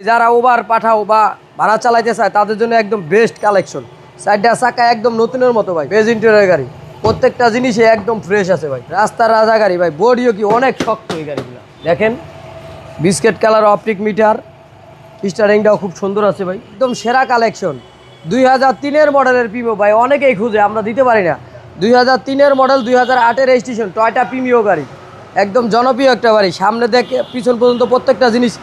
যারা ওভার পাঠাও বা ভাড়া চালাইতে চায় তাদের জন্য একদম বেস্ট কালেকশন। সাইডটা চাকা একদম নতুনের মতো ভাই, বেজ ইন্টেরিয়র গাড়ি, প্রত্যেকটা জিনিসই একদম ফ্রেশ আছে ভাই। রাস্তার রাজা গাড়ি ভাই, বডিও কি অনেক শক্ত এই গাড়িগুলো। দেখেন বিস্কেট কালার অপটিক মিটার, স্টারিংটাও খুব সুন্দর আছে ভাই, একদম সেরা কালেকশন। 2003-এর মডেলের প্রিমিও ভাই, অনেকেই খুঁজে, আমরা দিতে পারি না। 2003-এর মডেল, 2008-এর রেজিস্ট্রেশন, টয়টা প্রিমিও গাড়ি, একদম জনপ্রিয় একটা গাড়ি। সামনে দেখে পিছন পর্যন্ত প্রত্যেকটা জিনিস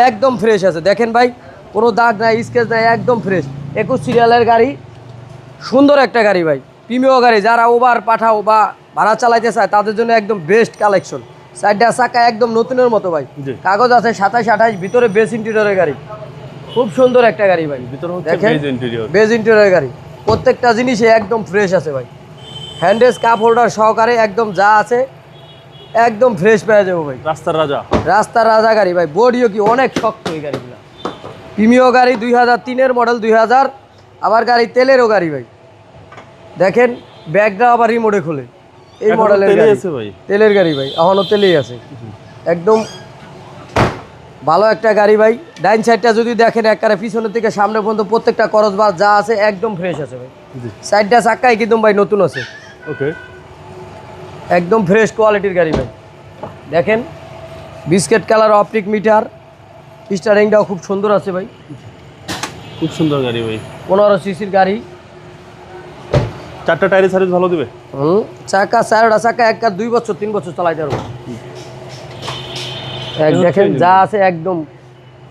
একদম ফ্রেশ আছে। দেখেন ভাই, কোনো দাগ নাই, স্কেচ নাই, একদম ফ্রেশ। 21 সিরিয়ালের গাড়ি, সুন্দর একটা গাড়ি ভাই, প্রিমিও গাড়ি। যারা ওভার পাঠাও বা ভাড়া চালাইতে চায় তাদের জন্য একদম বেস্ট কালেকশন। সাইডটা চাকা একদম নতুনের মতো ভাই, কাগজ আছে 27-28, ভিতরে বেস ইন্টেরিয়রের গাড়ি, খুব সুন্দর একটা গাড়ি ভাই। দেখেন বেজ ইন্টেরিয়রের গাড়ি, প্রত্যেকটা জিনিসই একদম ফ্রেশ আছে ভাই। হ্যান্ডেস কাপ হোল্ডার সহকারে একদম যা আছে একদম ফ্রেশ পেয়ে যাবো ভাই। রাস্তার রাজা গাড়ি ভাই, বডিও কি অনেক শক্ত এই গাড়িগুলো। প্রিমিও গাড়ি, 2003-এর মডেল, 2000 আবার গাড়ি, তেলেরও গাড়ি ভাই। দেখেন ব্যাগটা আবার রিমোটে খোলে, এই মডেলের গাড়ি, তেলের গাড়ি ভাই, এখনও তেলেই আছে। একদম ভালো একটা গাড়ি ভাই। ডাইন সাইডটা যদি দেখেন একবারে পিছনের থেকে সামনে পর্যন্ত প্রত্যেকটা করজ বাস যা আছে একদম ফ্রেশ আছে ভাই। সাইডটা চাক্কাই কিন্তু ভাই নতুন আছে, ওকে, একদম ফ্রেশ কোয়ালিটির গাড়ি ভাই। দেখেন বিস্কেট কালার অপটিক মিটার, স্টারিংটাও খুব সুন্দর আছে ভাই, খুব সুন্দর গাড়ি ভাই। 15 সিসির গাড়ি, 4টা টায়ারের সার্ভিস ভালো দিবে। চাকা 4টা চাকা একটা 2 বছর 3 বছর চালাইতে পারবো। দেখেন যা আছে একদম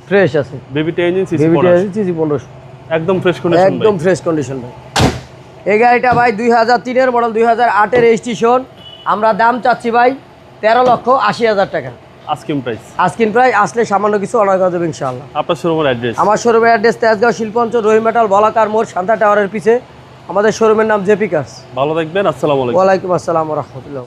ফ্রেশ আছে। বেবিটা ইঞ্জিন সিসি 1500, একদম ফ্রেশ কন্ডিশন, একদম ফ্রেশ কন্ডিশন ভাই। এই গাড়িটা ভাই 2003-এর মডেল, 2008-এর রেজিস্ট্রেশন। আমরা দাম চাচ্ছি ভাই 13,80,000 টাকা। আস্কিং প্রাইস, আস্কিং প্রাইস, আসলে সামান্য কিছু অনার করা যাবে ইনশাআল্লাহ। আপনার শোরুমের অ্যাড্রেস? আমার শোরুমের অ্যাড্রেস তেজগাঁও শিল্পাঞ্চল, রহিম মেটাল, বলাকার মোড়, শান্তা টাওয়ারের পিছে। আমাদের শোরুমের নাম জেপি কার্স। ভালো থাকবেন, আসসালামু আলাইকুম। ওয়ালাইকুম আসসালাম ওয়া রাহমাতুল্লাহ।